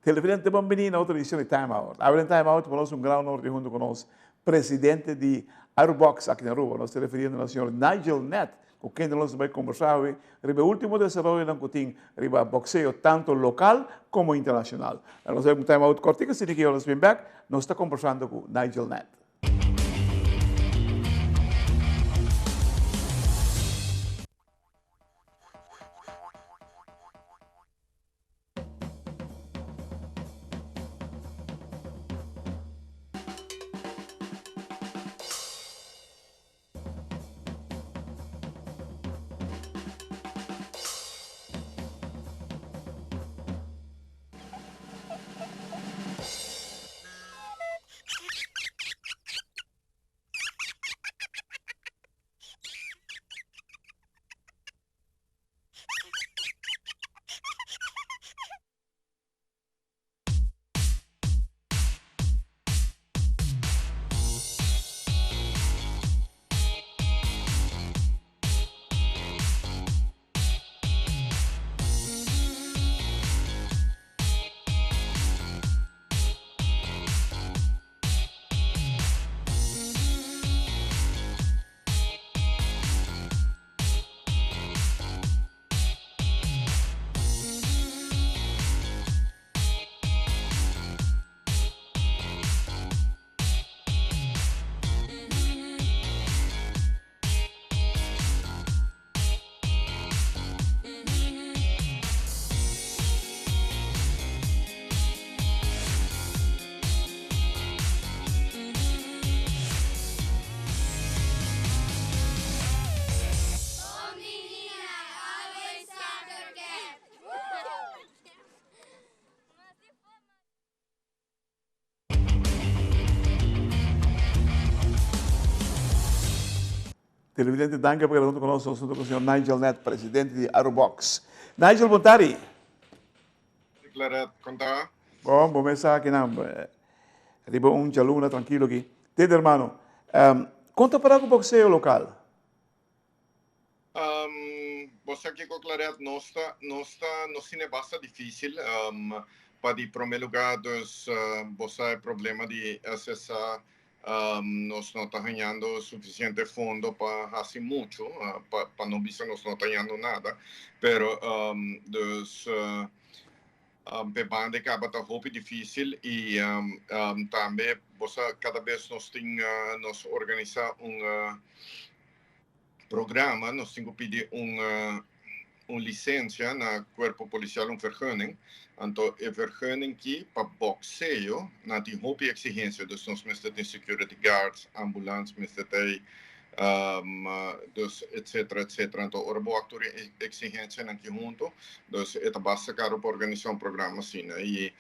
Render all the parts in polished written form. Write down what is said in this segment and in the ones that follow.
Televidente bambini na outra edição de Time Out. Abre Time Out, nós um grau norte junto com nós, presidente de Aerobox aqui na rua. Nós referindo ao senhor Nigel Net, com quem nós vamos conversar hoje, sobre o último desenvolvimento na Coutinho, sobre boxeo tanto local como internacional. Nós vamos Time Out cortico, se que nós vem back, nós está conversando com Nigel Net. Televidente, danke por junto conosco, junto com o senhor Nigel Net, presidente de Aerobox. Nigel, boa tarde. Claret, conta? Bom começar aqui, não. Riba jaluna, tranquilo aqui. Tede, irmão, conta para o boxeo local. Você aqui com Claret, não é bastante difícil. Para em primeiro lugar, você é problema de acessar. Nós não estamos ganhando suficiente fundo para fazer muito, para não ver nós não estamos ganhando nada, pero bebande acaba estar muito difícil e também você cada vez nós organizar programa, nós temos que pedir licença na corpo policial, vergunning. Então, a vergunning que para boxeo, na tem hoop exigência, dus nós mesmo security guards, ambulance, mesmo tem, dus etc. Então, o actor exigência aqui junto, dus é basta caro para organizar programa assim, né? E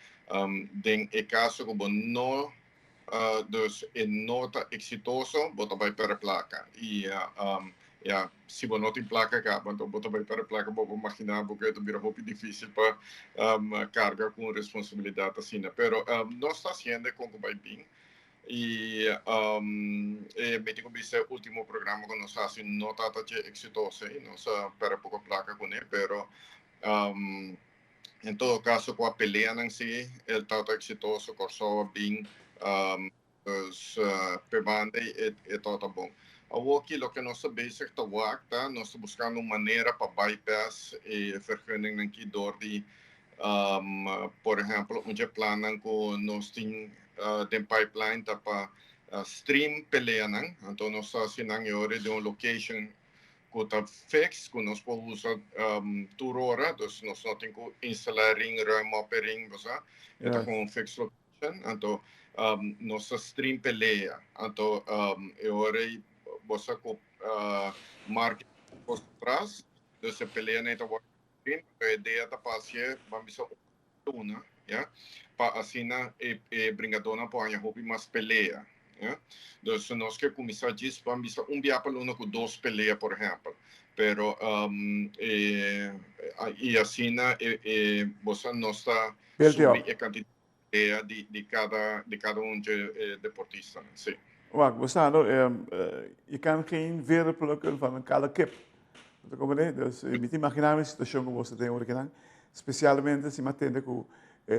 tem caso como não, dus é nota exitoso, bota vai para a placa e se você não tem placa cá, então você vai para a placa, vou imaginar, porque é um pouco difícil para carregar com responsabilidade assim, né? Pero nós está sendo como vai bem e me digo que esse último programa que nós fazemos não está tão exitoso, nós para pouco placa com ele, pero em todo caso com a pelea em si, ele está exitoso, correu bem, os pebande e tudo bom. Aquilo que nós basic te wakta, nós buscando maneira para bypass e vergunning aqui door de, por exemplo, onde planan que nós tem pipeline para stream pelean, então nós assinamos agora de uma location que está fix, que nós podemos usar tour hora, então nós não temos que instalar ring, ruimte ring, você, então com fix location, então nós stream pelea, então agora você marca por trás, então se pelea nem tá bem, a ideia tá passar, vamos só uma, já, para assim e bringadona para a hobby mais pelea, já, então nós que começar disso, vamos só dia para com 2 pelea, por exemplo, pero e assim você não está subir a quantidade de cada de deportista, sim. Wacht, we staan er. Je kan geen veren plukken van een kale kip. Dus je moet imaginar een situatie como você tem hoje, especialmente se mantendo com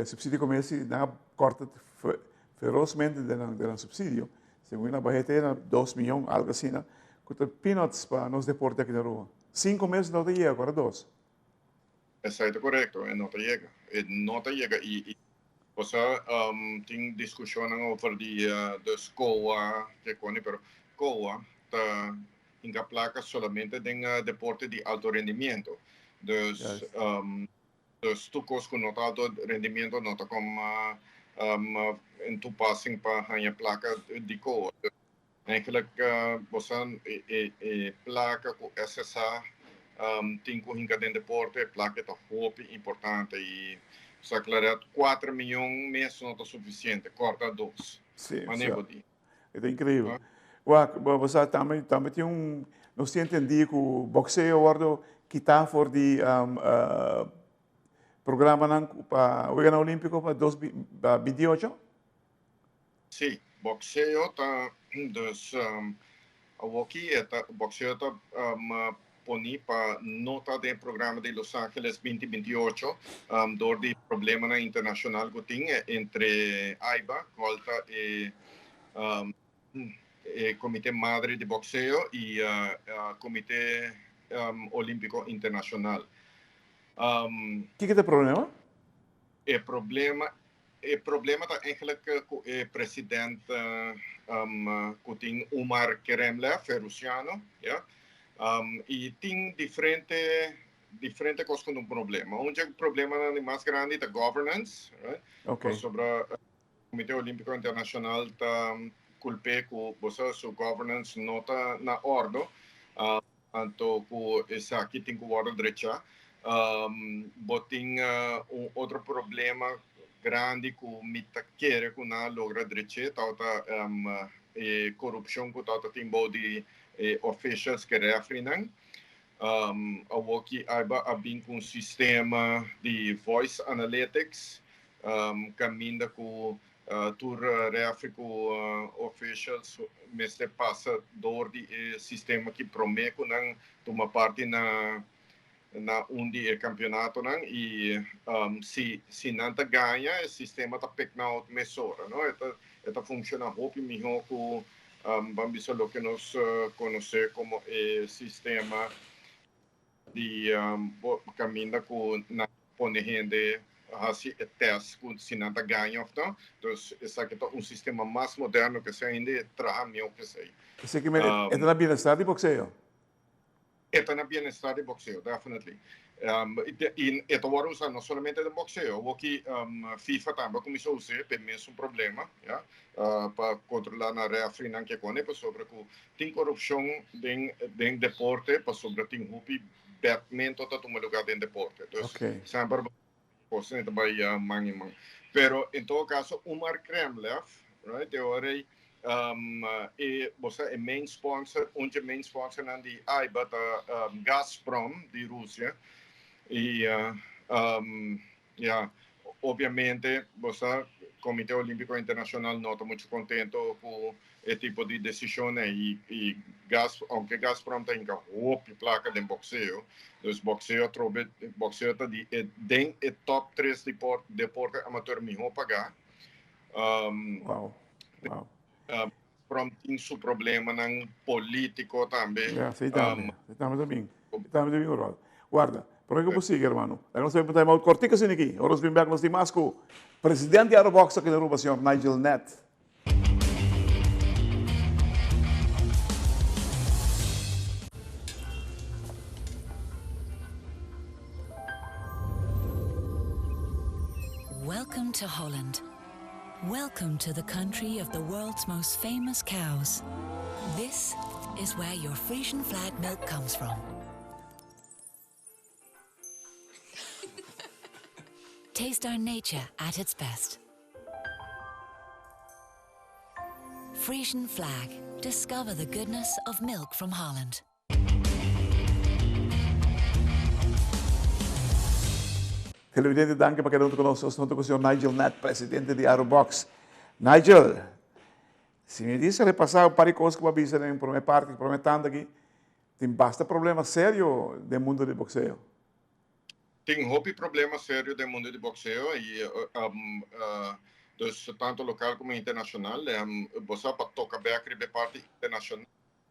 subsídio começa a cortar ferozmente do subsídio. Segundo a barreta era 2 milhões, algo assim, né? Com peanuts para nos deportes aqui na rua. 5 meses não ia, agora 2. Exato, correto. Não te chega. Não te chega. E você tem discussão over de escola, que quando, pero escola está em placa solamente de deporte de alto rendimento. Dus, dus toekomst con alto rendimento nota como in toepassing para a placa de coa. Eigenlijk você placa com essa tem com hinca de deporte, placa tá muito importante e só claro 4 milhões meses não é suficiente, corta 2. Sim, Mas nem pode. É incrível. Você também tem não se entendia que o boxeo agora que está for de programa para o Ano Olímpico para 2028? Sim, boxeo tá dus aqui boxeo tá poni para nota de programa de Los Angeles 2028 door die problema internacional que tem entre AIBA, Colta e Comitê Madre de Boxeo e Comitê Olímpico Internacional. Que é o problema? O problema está eigenlijk com o presidente que tem Umar Kremlev, russiano, ja? E tem diferente coisas com problema. O problema mais grande é a governance, right? Okay. Sobre o Comitê Olímpico Internacional está culpe que você sua governance não está na ordem, então que essa aqui tem que ordem direita. Tem outro problema grande que me quer que não logra direita, tá corrupção que tá tem de officials que referem. Aqui há bem com sistema de voice analytics, caminha com tur refere com officials, mas passa door die sistema que promete que não toma parte na undi campeonato não e se não tá ganha o sistema tá pick out mesora não esta funciona muito melhor que vamos dizer o que nós conhece como sistema de caminha com na põe gente assim teste com se não tá ganha então essa que é sistema mais moderno que se ainda traga melhor que sei Você que é na bem-estar de boxeo? Está na bem-estar de boxeo, definitely. E esta hora usa não somente de boxeo, o que FIFA também começou a usar, tem mesmo problema, ja, para controlar na referee não que conhe, para sobre que tem corrupção dentro deporte, para sobre tem rupi Batman todo um lugar dentro deporte. Então, sempre você também mangi. Pero em todo caso, Umar Kremlev, right, de hora você é main sponsor, main sponsor de AIBA, Gazprom, de Rússia. E, obviamente, você, Comitê Olímpico Internacional, não está muito contente com esse tipo de decisão. E aunque Gazprom tem uma placa de boxeo, então boxeo está de top 3 deporte amador melhor pagar. Wow. Tem seu problema político também. Sim, também. Guarda, por que você, hermano? Nós vamos ter uma cortica assim aqui. Agora nós vamos ver mais com o presidente de Aerobox aqui na Aruba, o senhor Nigel Nett. Welcome to Holland. Welcome to the country of the world's most famous cows. This is where your Frisian flag milk comes from. Taste our nature at its best. Frisian flag. Discover the goodness of milk from Holland. Televidente, danke para cada um conosco. Estou com o senhor Nigel Nett, presidente de Aerobox. Nigel, se me disse que passar para coisas que eu avisa em primeira parte, prometendo aqui, tem bastante problema sério no mundo do boxeo. tem hobby problema sério do mundo de boxeo e dus tanto local como internacional. Você para tocar bem a parte internacional,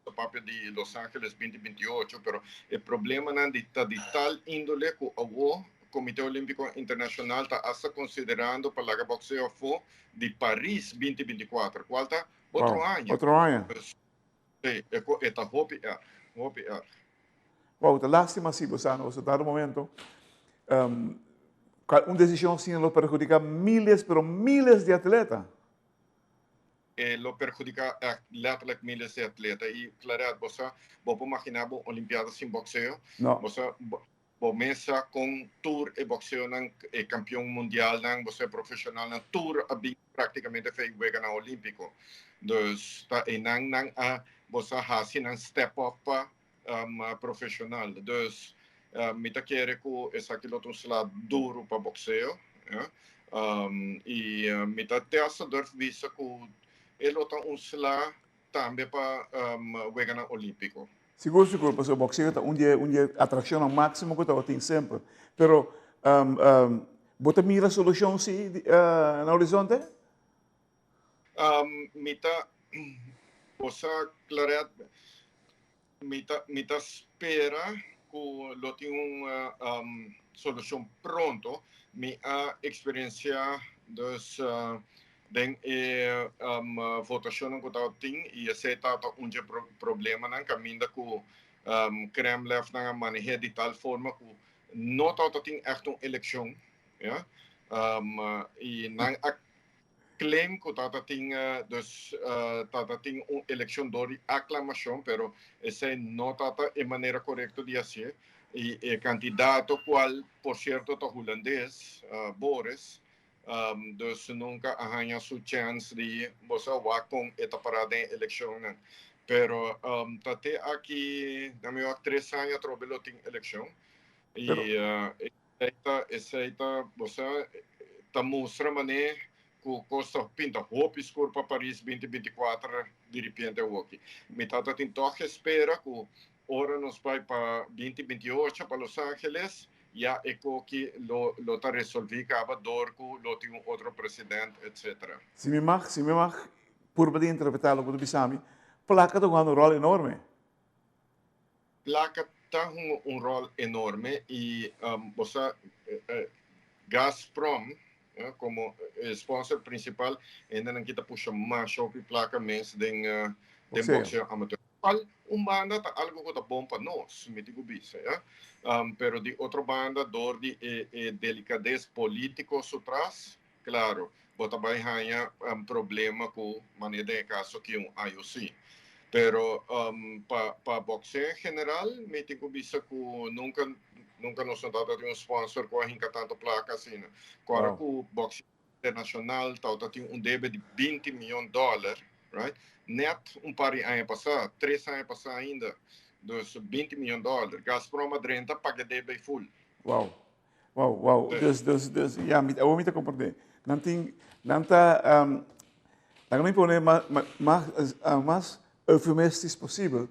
o papel de Los Angeles 2028, pero o problema não de tal índole que o Comitê Olímpico Internacional está considerando para a boxeo for de Paris 2024. Qual está? Outro ano. Outro ano. Sim, é hobby. Wow, tá lástima sim, você no dado momento, uma decisão assim lo perjudica miles, pero miles de atletas. Lo perjudica letterlijk miles de atletas. E, claro, você pode imaginar Olimpiadas sem boxeo. Não. Você começa com tour e boxeo, campeão mundial, você profissional, tour, praticamente fez o na Olímpico. Dus, você faz step up profissional. Dus, mita quer que essa aquilo um slá duro para boxeo, e mita te assador visa que ele tem um slá também para o Olímpico. Seguro, porque o boxeo é uma atração máxima que eu tenho sempre. Pero, você mira a solução sim no horizonte? Mita, você, claro, mita espera que lo tenha uma solução pronto. Minha experiência dos den votação que eu tenho e aceita problema não caminha que Kremlin não maneja de tal forma que não tem echt uma eleição, e não claim que tem uma eleição de aclamação, pero essa não está de maneira correta de fazer. E o candidato qual, por certo, é holandês, Boris, dus nunca arranha sua chance de você vá com esta parada em eleição. Pero até aqui, na minha 3 anos, trabalhou em eleição. E essa você está mostrando maneira que Costa pinta roupa escura para Paris 2024 de repente o aqui. Metade tem toque espera que hora nos vai para 2028 para Los Angeles. Já é que lo está resolvido, acaba dor que lo tem outro presidente, etc. Se me mag, por poder interpretar o que você sabe, placa tem um rol enorme. Placa tem um rol enorme e você Gazprom como sponsor principal ainda não kita puxa mais sobre placa mesmo de boxeo amador. Banda tá algo que tá bom para nós, me digo isso, pero de outra banda, dor de delicadeza político atrás, claro, bota vai ganhar problema com maneira de caso que IOC. Pero para boxeo em geral, me digo isso que nunca nos han dado um sponsor com a tanto placa assim. Agora que o boxeo internacional tem débito de $20 milhões, right? Net par de anos passados, 3 anos passados ainda, dos $20 milhões. Gazprom adrenta paga débito full. Wow. Já me compreender. Não me pone mais eufemistas possível.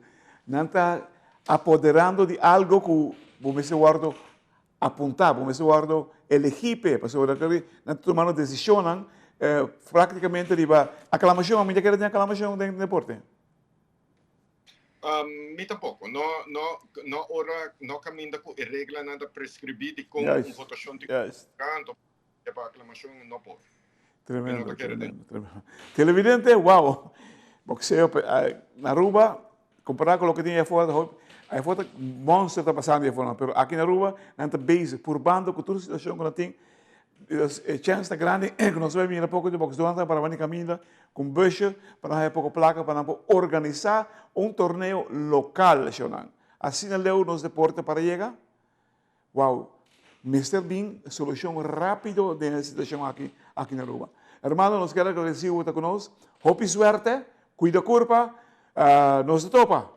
Não está apoderando de algo que você guarda apontar, você guarda elegir, porque não tomando decisão, praticamente riba aclamação, a minha quer ter aclamação dentro do deporte. Me tampouco, não caminha com a regra nada prescribida com votação de canto para aclamação não pode. Tremendo. Televidente, wow, boxeo na Aruba, comparado com o que tinha fora, aí fora monstro está passando aí fora, mas aqui na Aruba não está base por bando com toda a situação que nós tem. A chance está grande que nós vamos vir a pouco de boxe para venir caminhando com bushes para dar pouco placa para organizar torneio local. Assim não leu nos deportes para chegar. Wow, Mr. Bean, solução rápida da situação aqui na Aruba. Hermano, nos quero agradecer por estar conosco. Hope suerte, cuida curva, nos topa.